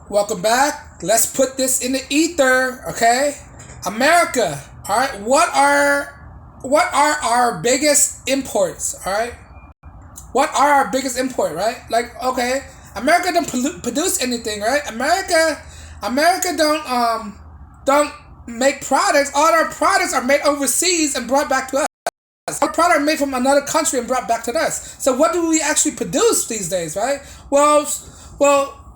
Welcome back. Let's put this in the ether, okay? America, all right? What are our biggest imports, all right? What are our biggest import, right? Like, okay, America don't produce anything, right? America don't make products. All our products are made overseas and brought back to us. Our product made from another country and brought back to us. So what do we actually produce these days, right? Well,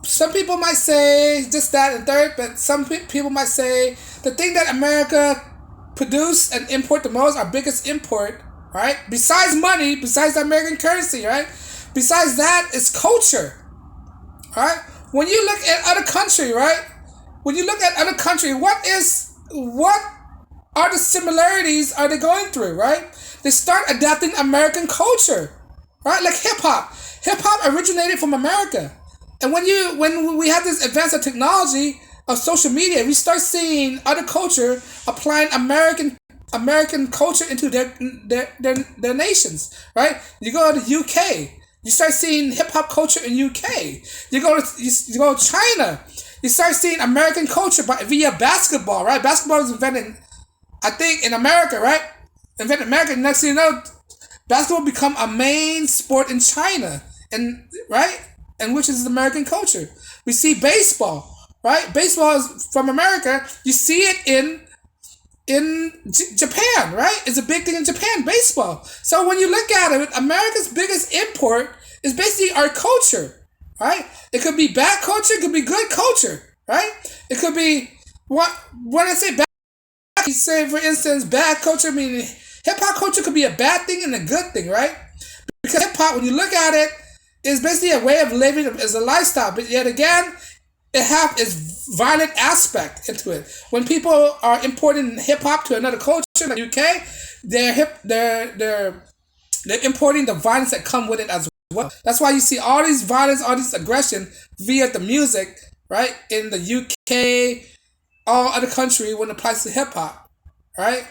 some people might say this, that, and third, but some people might say the thing that America produce and import the most, our biggest import, right? Besides money, besides the American currency, right? Besides that, is culture, right? When you look at other country, right? When you look at other country, what are the similarities are they going through, right? They start adapting American culture, right? Like hip hop. Hip hop originated from America. And when we have this advance of technology of social media, we start seeing other culture applying American culture into their nations, right? You go to the UK, you start seeing hip hop culture in UK. You go to China, you start seeing American culture via basketball, right? Basketball was invented, I think, in America, right? Invented in America. Next thing you know, basketball become a main sport in China, and right, and which is American culture. We see baseball, right? Baseball is from America. You see it in Japan, right? It's a big thing in Japan, baseball. So when you look at it, America's biggest import is basically our culture, right? It could be bad culture, it could be good culture, right? It could be what when I say bad, you say for instance bad culture, meaning hip hop culture could be a bad thing and a good thing, right? Because hip hop, when you look at it, is basically a way of living, is a lifestyle. But yet again, it have its violent aspect into it. When people are importing hip hop to another culture, like UK, they're importing the violence that come with it as well. That's why you see all these violence, all this aggression via the music, right? In the UK, all other country when it applies to hip hop, right?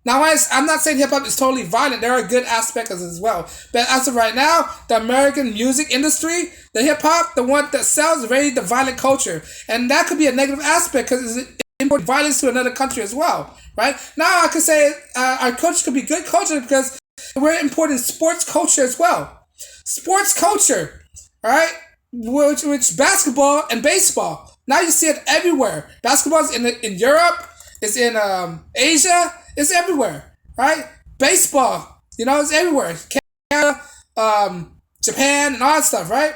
Now, I'm not saying hip hop is totally violent. There are good aspects as well. But as of right now, the American music industry, the hip hop, the one that sells, is very the violent culture. And that could be a negative aspect because it imports violence to another country as well, right? Now, I could say our culture could be good culture because we're importing sports culture as well. Sports culture, all right? Which basketball and baseball. Now you see it everywhere. Basketball is in Europe, it's in Asia, it's everywhere, right? Baseball, it's everywhere. Canada, Japan, and all that stuff, right?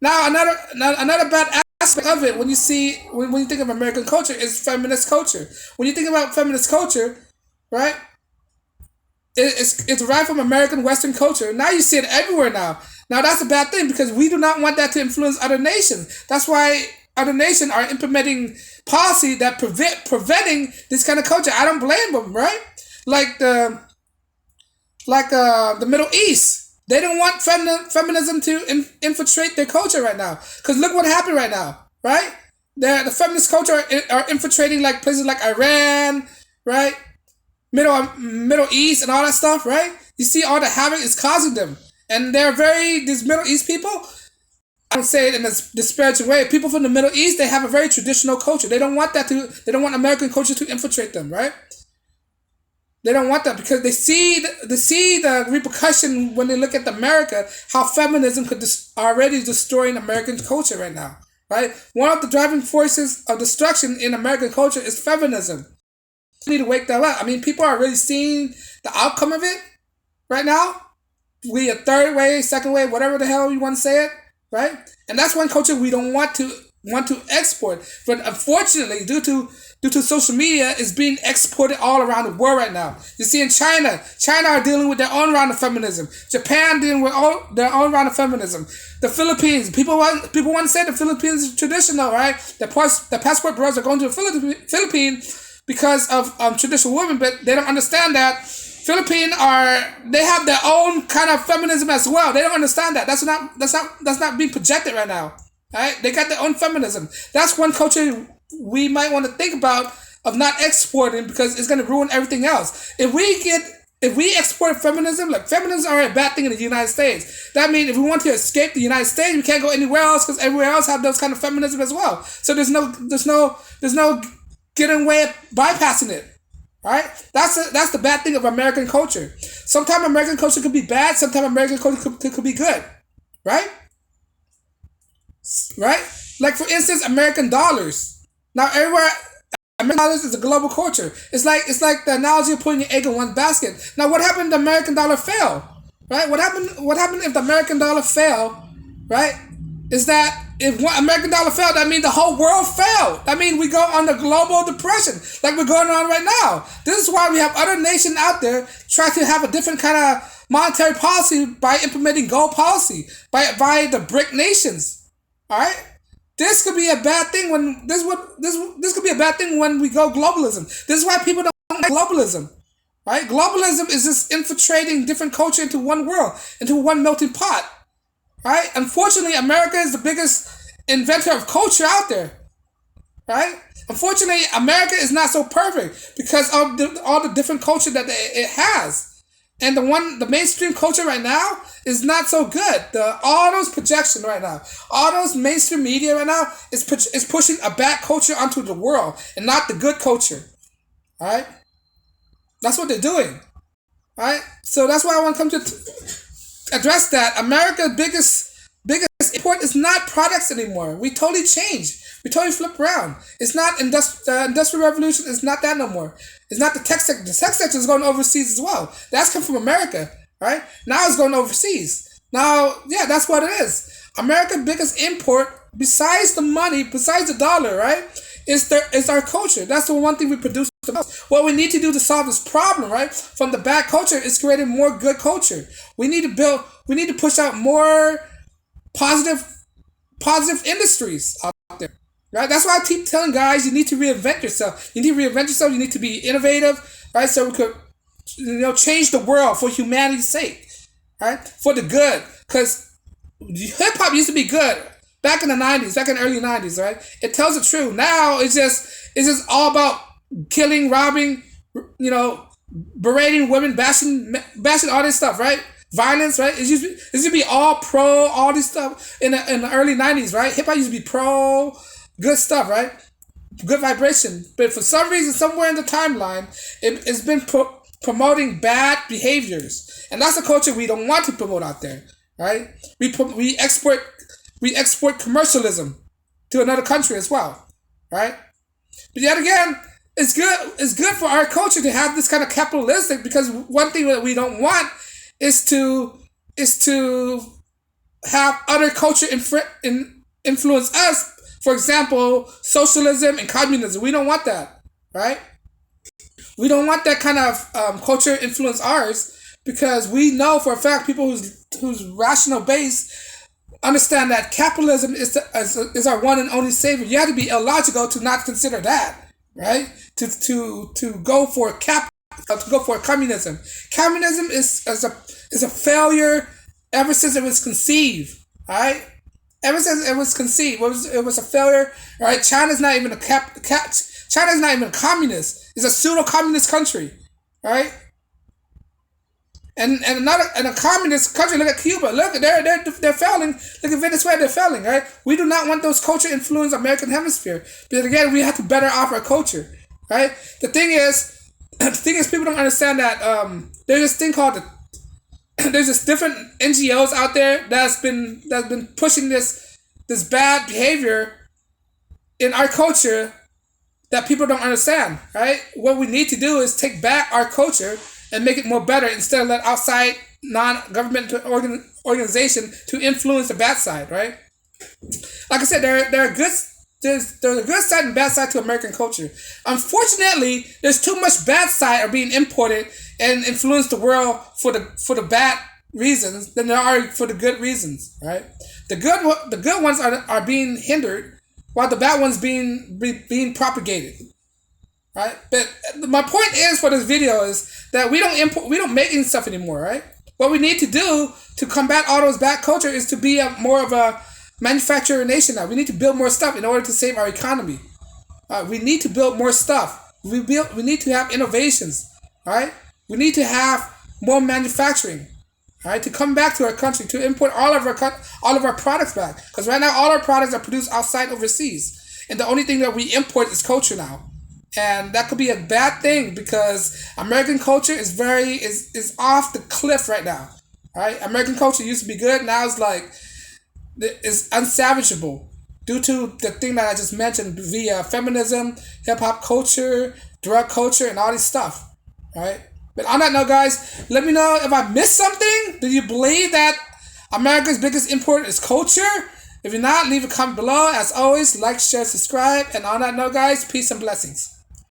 Now another bad aspect of it when you think of American culture is feminist culture. When you think about feminist culture, right? It's derived from American Western culture. Now you see it everywhere now. Now that's a bad thing because we do not want that to influence other nations. That's why other nations are implementing policy that preventing this kind of culture. I don't blame them, right? Like the Middle East, they don't want feminism to infiltrate their culture right now. Because look what happened right now, right? The feminist culture are infiltrating like places like Iran, right? Middle East and all that stuff, right? You see all the havoc it's causing them, and these Middle East people. I don't say it in a disparaging way. People from the Middle East, they have a very traditional culture. They don't want American culture to infiltrate them, right? They don't want that because they see the repercussion when they look at America, how feminism could already destroying American culture right now, right? One of the driving forces of destruction in American culture is feminism. We need to wake that up. I mean, people are really seeing the outcome of it right now. We a third wave, second wave, whatever the hell you want to say it, right? And that's one culture we don't want to export. But unfortunately, due to social media, it's being exported all around the world right now. You see in China are dealing with their own round of feminism. Japan dealing with their own round of feminism. The Philippines, people want to say the Philippines is traditional, right? The passport bros are going to the Philippines because of traditional women, but they don't understand that Philippines they have their own kind of feminism as well. They don't understand that. That's not being projected right now. Right? They got their own feminism. That's one culture we might want to think about of not exporting because it's going to ruin everything else. If we get if we export feminism, like feminism are a bad thing in the United States. That means if we want to escape the United States, we can't go anywhere else because everywhere else have those kind of feminism as well. So there's no getting away of bypassing it. All right, that's the bad thing of American culture. Sometimes American culture could be bad. Sometimes American culture could be good. Right? Right? Like for instance, American dollars. Now everywhere. American dollars is a global culture. It's like the analogy of putting your egg in one basket. Now, what happened if the American dollar fell? Right? What happened if the American dollar fell? Right? Is that if one American dollar fell, that means the whole world fell. That means we go on the global depression, like we're going on right now. This is why we have other nations out there trying to have a different kind of monetary policy by implementing gold policy by the BRIC nations. All right. This could be a bad thing when this could be a bad thing when we go globalism. This is why people don't like globalism, right? Globalism is just infiltrating different culture into one world, into one melting pot, right? Unfortunately, America is the biggest inventor of culture out there, right? Unfortunately, America is not so perfect because of all the different culture that it has. And the mainstream culture right now is not so good. All those projections right now, all those mainstream media right now is pushing a bad culture onto the world and not the good culture. All right, that's what they're doing. All right, so that's why I want to come to address that. America's biggest import is not products anymore. We totally changed. We totally flipped around. It's not industrial revolution. It's not that no more. It's not the tech sector. The tech sector is going overseas as well. That's come from America, right? Now it's going overseas. Now, yeah, that's what it is. America's biggest import, besides the money, besides the dollar, right, is our culture. That's the one thing we produce the most. What we need to do to solve this problem, right, from the bad culture is creating more good culture. We need to push out more positive industries out there. Right? That's why I keep telling guys you need to reinvent yourself. You need to reinvent yourself. You need to be innovative, right? So we could, change the world for humanity's sake, right? For the good. Because hip hop used to be good back in the '90s, back in the early '90s, right? It tells the truth. Now it's just all about killing, robbing, berating women, bashing all this stuff, right? Violence, right? It used to be all pro, all this stuff in the early '90s, right? Hip hop used to be pro. Good stuff, right? Good vibration. But for some reason, somewhere in the timeline, it's been promoting bad behaviors. And that's a culture we don't want to promote out there, right? We export commercialism to another country as well, right? But yet again, it's good for our culture to have this kind of capitalistic, because one thing that we don't want is to have other culture influence us. For example, socialism and communism. We don't want that, right? We don't want that kind of culture influence ours, because we know for a fact people whose rational base understand that capitalism is our one and only savior. You have to be illogical to not consider that, right? To go for communism. Communism is a failure ever since it was conceived, right? Ever since it was conceived, it was a failure. Right? China's not even China's not even a communist. It's a pseudo-communist country, right? And a communist country. Look at Cuba. Look, they're failing. Look at Venezuela. They're failing, right? We do not want those culture influence American hemisphere. But again, we have to better off our culture, right? The thing is, people don't understand that there's this thing called there's just different NGOs out there that's been pushing this bad behavior in our culture that people don't understand, right? What we need to do is take back our culture and make it more better, instead of let outside non-governmental organization to influence the bad side, right? Like I said, there's a good side and bad side to American culture. Unfortunately, there's too much bad side are being imported and influence the world for the bad reasons than there are for the good reasons, right? The good ones are being hindered, while the bad ones being propagated, right? But my point is for this video is that we don't make any stuff anymore, right? What we need to do to combat all those bad culture is to be more of a manufacturer nation now. We need to build more stuff in order to save our economy. We need to build more stuff. We need to have innovations, all right? We need to have more manufacturing, all right, to come back to our country, to import all of our products back. Because right now, all our products are produced outside overseas, and the only thing that we import is culture now. And that could be a bad thing because American culture is off the cliff right now. All right, American culture used to be good. Now it's like it's unsavageable due to the thing that I just mentioned via feminism, hip hop culture, drug culture, and all this stuff. All right. But on that note, guys, let me know if I missed something. Do you believe that America's biggest import is culture? If you're not, leave a comment below. As always, like, share, subscribe. And on that note, guys, peace and blessings.